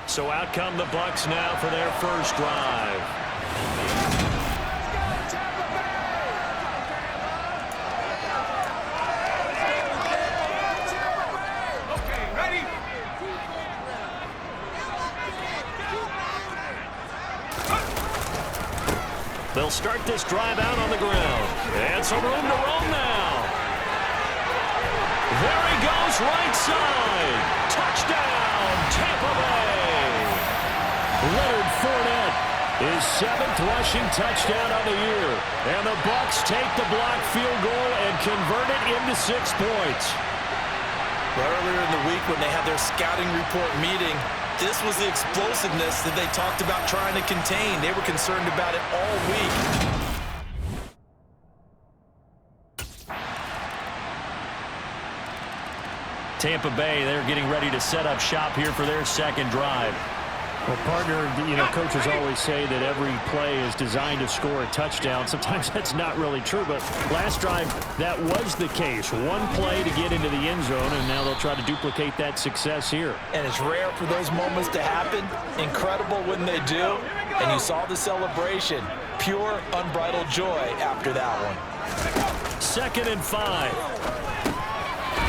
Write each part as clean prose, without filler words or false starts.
So out come the Bucs now for their first drive. They'll start this drive out on the ground. And some room to roam now. There he goes, right side. Touchdown, Tampa Bay. Leonard Fournette, his 7th rushing touchdown of the year. And the Bucs take the blocked field goal and convert it into 6 points. Earlier in the week when they had their scouting report meeting, this was the explosiveness that they talked about trying to contain. They were concerned about it all week. Tampa Bay, they're getting ready to set up shop here for their second drive. Well, partner, coaches always say that every play is designed to score a touchdown. Sometimes that's not really true, but last drive, that was the case. One play to get into the end zone, and now they'll try to duplicate that success here. And it's rare for those moments to happen. Incredible when they do. And you saw the celebration. Pure, unbridled joy after that one. 2nd and 5.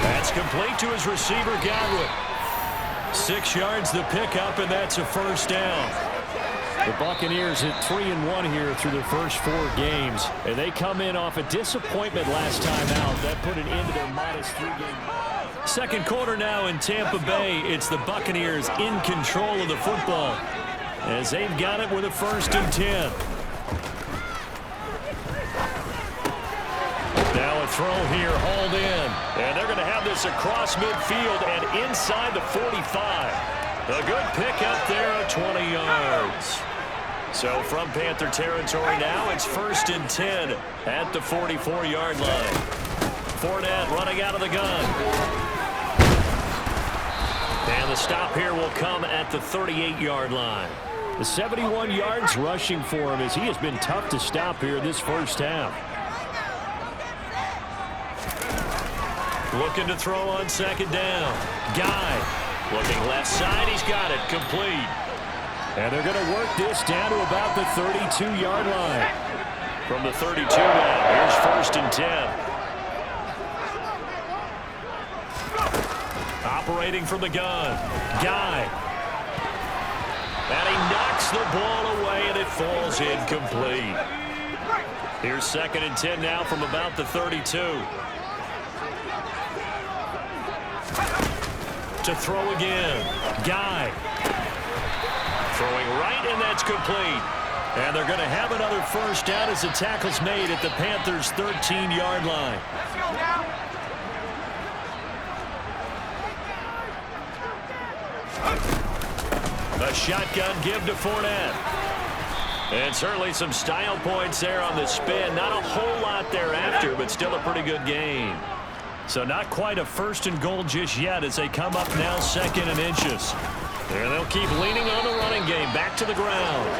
That's complete to his receiver, Godwin. 6 yards the pickup, and that's a first down. The Buccaneers hit 3-1 here through their first 4 games. And they come in off a disappointment last time out. That put an end to their modest 3-game. Second quarter now in Tampa Bay. It's the Buccaneers in control of the football as they've got it with a 1st and 10. Now a throw here, hauled in. And they're going to have this across midfield and inside the 45. A good pickup there at 20 yards. So from Panther territory now, it's 1st and 10 at the 44-yard line. Fournette running out of the gun. And the stop here will come at the 38-yard line. The 71 yards rushing for him as he has been tough to stop here this first half. Looking to throw on 2nd down. Guy looking left side. He's got it. Complete. And they're going to work this down to about the 32-yard line. From the 32 now, here's 1st and 10. Operating from the gun. Guy. And he knocks the ball away, and it falls incomplete. Here's 2nd and 10 now from about the 32. To throw again. Guy. Throwing right, and that's complete. And they're going to have another first down as the tackle's made at the Panthers' 13-yard line. A shotgun give to Fournette. And certainly some style points there on the spin. Not a whole lot thereafter, but still a pretty good gain. So not quite a 1st and goal just yet as they come up now 2nd and inches. And they'll keep leaning on the running game. Back to the ground.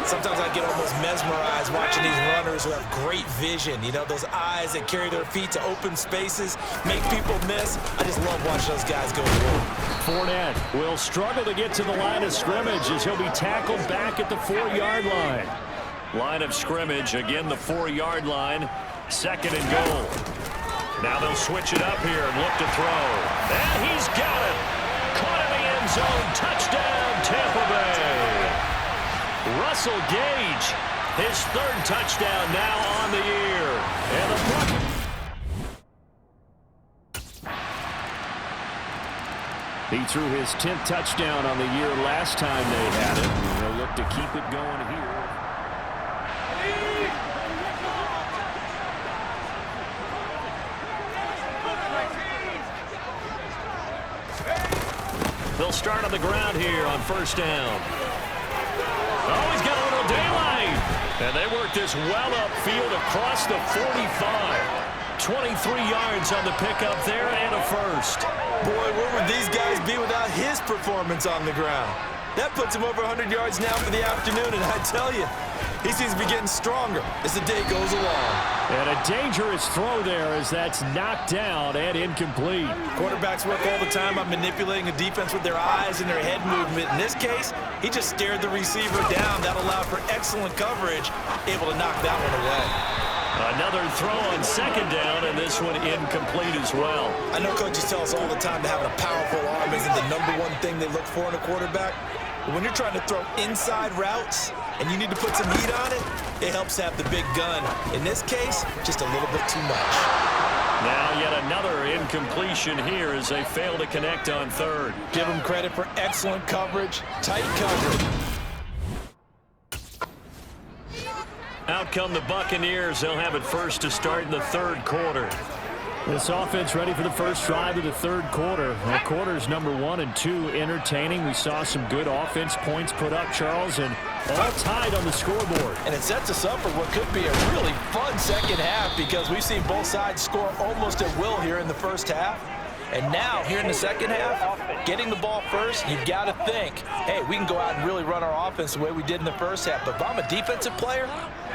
Sometimes I get almost mesmerized watching these runners who have great vision. You know, those eyes that carry their feet to open spaces, make people miss. I just love watching those guys go to work. Fournette will struggle to get to the line of scrimmage as he'll be tackled back at the 4-yard line. Line of scrimmage, again the 4-yard line. 2nd and goal. Now they'll switch it up here and look to throw. And he's got it. Caught in the end zone. Touchdown, Tampa Bay. Russell Gage, his 3rd touchdown now on the year. And the He threw his 10th touchdown on the year last time they had it. And they'll look to keep it going here. They'll start on the ground here on 1st down. Oh, he's got a little daylight. And they work this well upfield across the 45. 23 yards on the pickup there and a first. Boy, where would these guys be without his performance on the ground? That puts him over 100 yards now for the afternoon, and I tell you, He seems to be getting stronger as the day goes along. And a dangerous throw there as that's knocked down and incomplete. Quarterbacks work all the time on manipulating a defense with their eyes and their head movement. In this case, he just stared the receiver down. That allowed for excellent coverage, able to knock that one away. Another throw on second down, and this one incomplete as well. I know coaches tell us all the time that having a powerful arm isn't the #1 thing they look for in a quarterback. But when you're trying to throw inside routes and you need to put some heat on it, it helps have the big gun. In this case, just a little bit too much. Now yet another incompletion here as they fail to connect on third. Give them credit for excellent coverage, tight coverage. Out come the Buccaneers. They'll have it first to start in the third quarter. This offense ready for the first drive of the third quarter. Well, quarters number 1 and 2 entertaining. We saw some good offense points put up, Charles, and all tied on the scoreboard. And it sets us up for what could be a really fun second half because we've seen both sides score almost at will here in the first half. And now, here in the second half, getting the ball first, you've got to think, hey, we can go out and really run our offense the way we did in the first half. But if I'm a defensive player,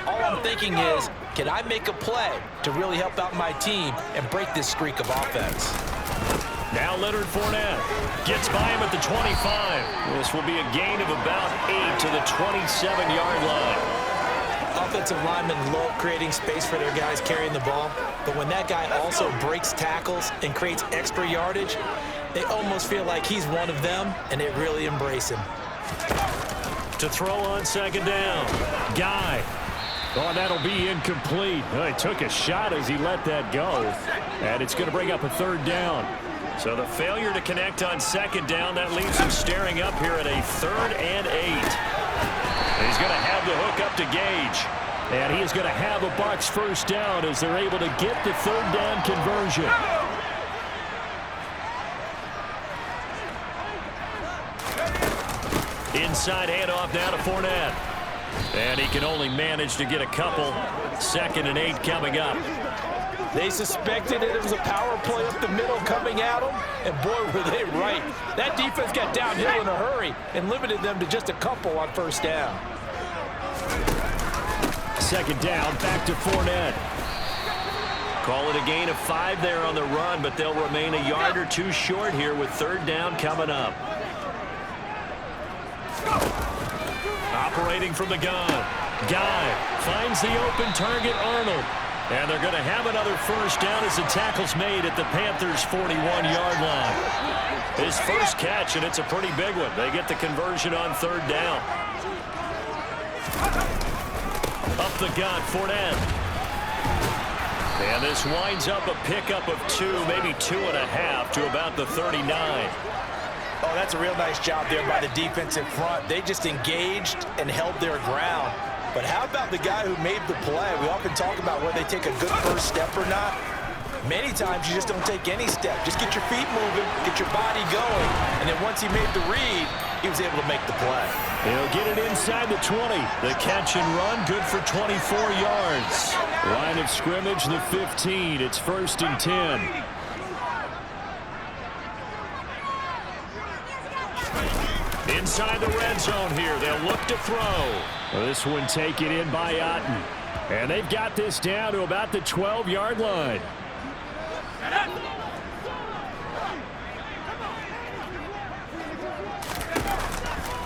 all I'm thinking is, can I make a play to really help out my team and break this streak of offense? Now Leonard Fournette gets by him at the 25. This will be a gain of about 8 to the 27-yard line. Offensive linemen love creating space for their guys carrying the ball, but when that guy also breaks tackles and creates extra yardage, they almost feel like he's one of them, and they really embrace him. To throw on second down, Guy. Oh, that'll be incomplete. Oh, he took a shot as he let that go, and it's going to bring up a third down. So the failure to connect on second down, that leaves him staring up here at a 3rd and 8. He's going to have the hook up to Gage. And he is going to have a Bucs first down as they're able to get the third down conversion. Inside handoff now to Fournette. And he can only manage to get a couple. 2nd and 8 coming up. They suspected it was a power play up the middle coming at them, and boy, were they right. That defense got downhill in a hurry and limited them to just a couple on first down. Second down, back to Fournette. Call it a gain of 5 there on the run, but they'll remain a yard or 2 short here with third down coming up. Operating from the gun. Guy finds the open target, Arnold. And they're going to have another first down as the tackle's made at the Panthers' 41-yard line. His first catch, and it's a pretty big one. They get the conversion on third down. Up the gun, Fournette. And this winds up a pickup of 2, maybe 2.5 to about the 39. Oh, that's a real nice job there by the defense in front. They just engaged and held their ground. But how about the guy who made the play? We often talk about whether they take a good first step or not. Many times you just don't take any step. Just get your feet moving, get your body going, and then once he made the read, he was able to make the play. He'll get it inside the 20. The catch and run, good for 24 yards. Line of scrimmage, the 15. It's 1st and 10. Inside the red zone here. They'll look to throw. This one taken in by Otten. And they've got this down to about the 12-yard line.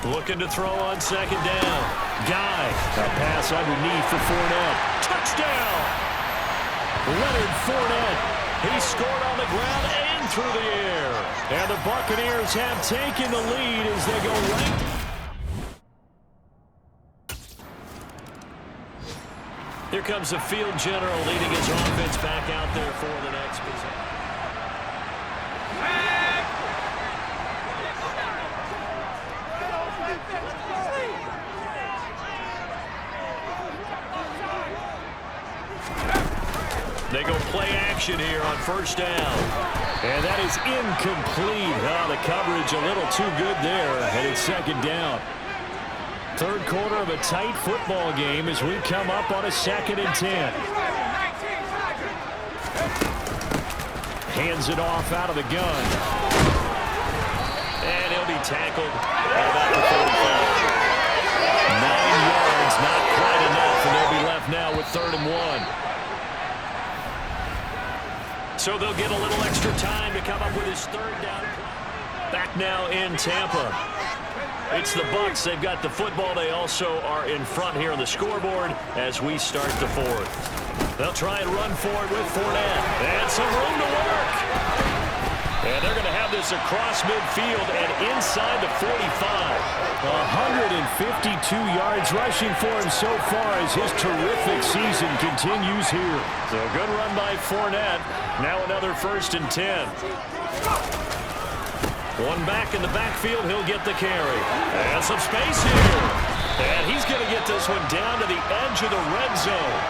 Looking to throw on second down. Guy. A pass underneath for Fournette. Touchdown! Leonard Fournette. He scored on the ground and through the air. And the Buccaneers have taken the lead as they go right. Here comes the field general leading his offense back out there for the next possession. They go play action here on first down. And that is incomplete. Oh, the coverage a little too good there. And it's second down. Third quarter of a tight football game as we come up on a 2nd and 10. Hands it off out of the gun. And he'll be tackled at about the 45. 9 yards, not quite enough. with 3rd and 1. So they'll get a little extra time to come up with his 3rd down. Back now in Tampa. It's the Bucs. They've got the football. They also are in front here on the scoreboard as we start the 4th. They'll try and run for it with Fournette. And some room to work. And they're going to have this across midfield and inside the 45. 152 yards rushing for him so far as his terrific season continues here. So good run by Fournette. Now another 1st and 10. One back in the backfield. He'll get the carry. And some space here. And he's going to get this one down to the edge of the red zone.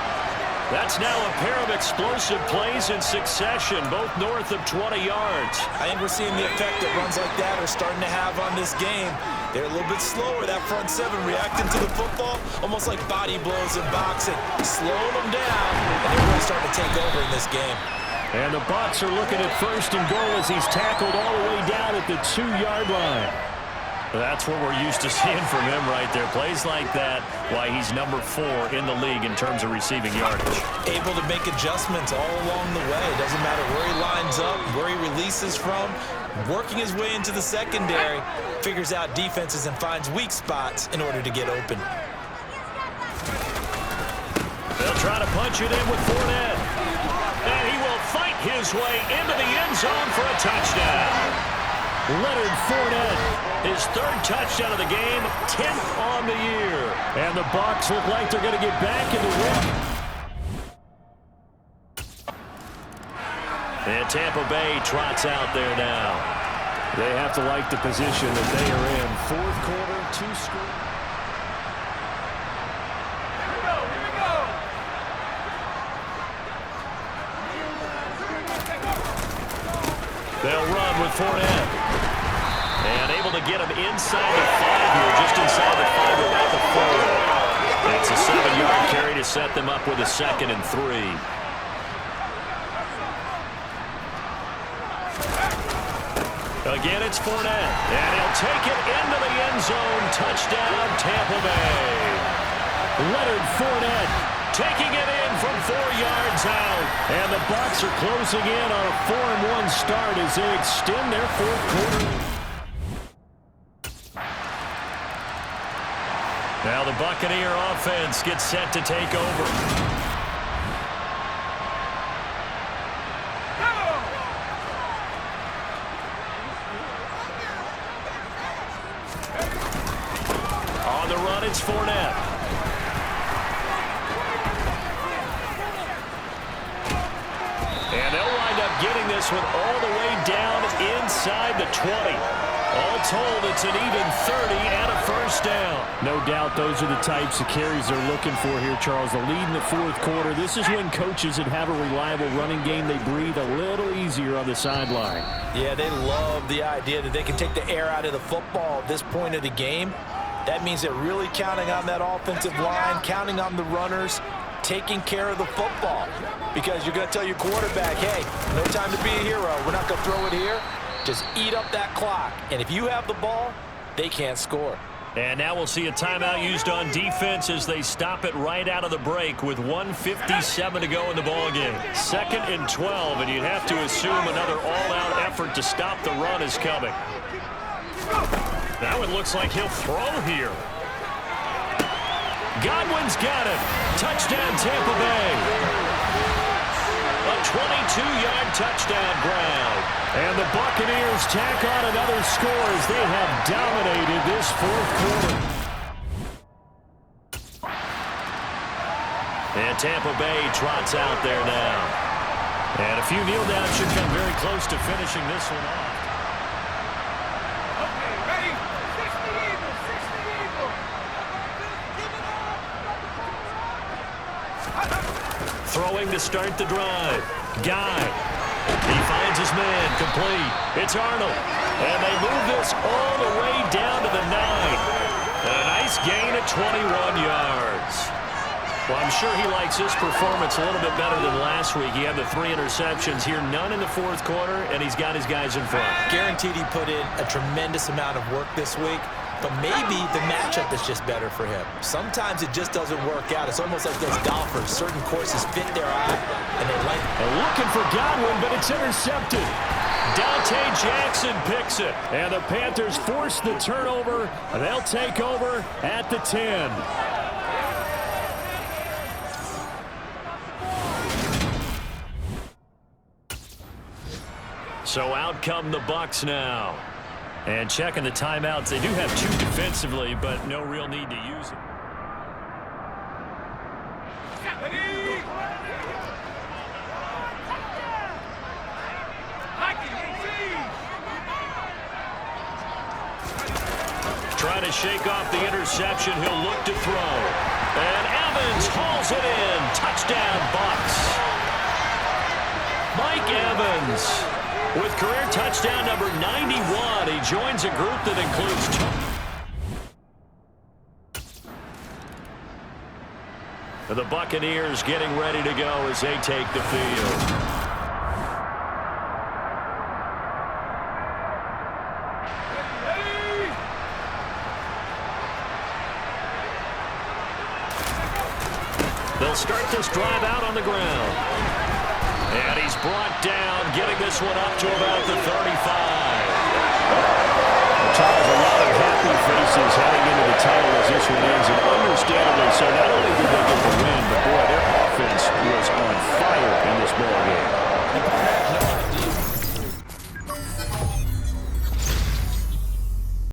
That's now a pair of explosive plays in succession, both north of 20 yards. I think we're seeing the effect that runs like that are starting to have on this game. They're a little bit slower, that front 7, reacting to the football, almost like body blows in boxing, slowing them down, and they're really starting to take over in this game. And the Bucs are looking at 1st and goal as he's tackled all the way down at the 2-yard line. That's what we're used to seeing from him right there. Plays like that, why he's number 4 in the league in terms of receiving yardage. Able to make adjustments all along the way. It doesn't matter where he lines up, where he releases from. Working his way into the secondary, figures out defenses and finds weak spots in order to get open. They'll try to punch it in with Fournette. And he will fight his way into the end zone for a touchdown. Leonard Fournette, his 3rd touchdown of the game, 10th on the year. And the Bucs look like they're going to get back in the win. And Tampa Bay trots out there now. They have to like the position that they are in. 4th quarter, 2 score. They'll run with Fournette. And able to get him inside the 5 here, just inside the 5, about the 4. It's a 7-yard carry to set them up with a 2nd and 3. Again, it's Fournette. And he'll take it into the end zone. Touchdown, Tampa Bay. Leonard Fournette taking it in from 4 yards out. And the Bucs are closing in on a 4-1 start as they extend their 4th quarter. Now the Buccaneer offense gets set to take over. On the run, it's Fournette. And they'll wind up getting this one all the way down inside the 20. All told, it's an even 30 and a 1st down. No doubt those are the types of carries they're looking for here, Charles. The lead in the 4th quarter. This is when coaches that have a reliable running game, they breathe a little easier on the sideline. Yeah, they love the idea that they can take the air out of the football at this point of the game. That means they're really counting on that offensive line, counting on the runners, taking care of the football. Because you're going to tell your quarterback, hey, no time to be a hero. We're not going to throw it here. Just eat up that clock. And if you have the ball, they can't score. And now we'll see a timeout used on defense as they stop it right out of the break with 1:57 to go in the ballgame. 2nd and 12, and you'd have to assume another all-out effort to stop the run is coming. Now it looks like he'll throw here. Godwin's got it. Touchdown, Tampa Bay. A 22-yard touchdown ground. And the Buccaneers tack on another score as they have dominated this 4th quarter. And Tampa Bay trots out there now. And a few kneel downs should come very close to finishing this one off. Okay, ready? 60 Eagles, 60 Eagles. Throwing to start the drive. Guy. He finds his man. Complete. It's Arnold. And they move this all the way down to the 9. A nice gain at 21 yards. Well, I'm sure he likes his performance a little bit better than last week. He had the 3 interceptions here, none in the 4th quarter, and he's got his guys in front. Guaranteed he put in a tremendous amount of work this week. but maybe the matchup is just better for him. Sometimes it just doesn't work out. It's almost like those golfers. Certain courses fit their eye, and they like it. And looking for Godwin, but it's intercepted. Dante Jackson picks it. And the Panthers force the turnover. They'll take over at the 10. So out come the Bucs now. And checking the timeouts, they do have 2 defensively, but no real need to use it. Trying to shake off the interception. He'll look to throw. And Evans hauls it in. Touchdown, Bucs. Mike Evans with career touchdown number 91. He joins a group that includes 2. The Buccaneers getting ready to go as they take the field. They'll start this drive out on the ground. And he's brought down, getting this one up to about the 35. Charles, a lot of happy faces heading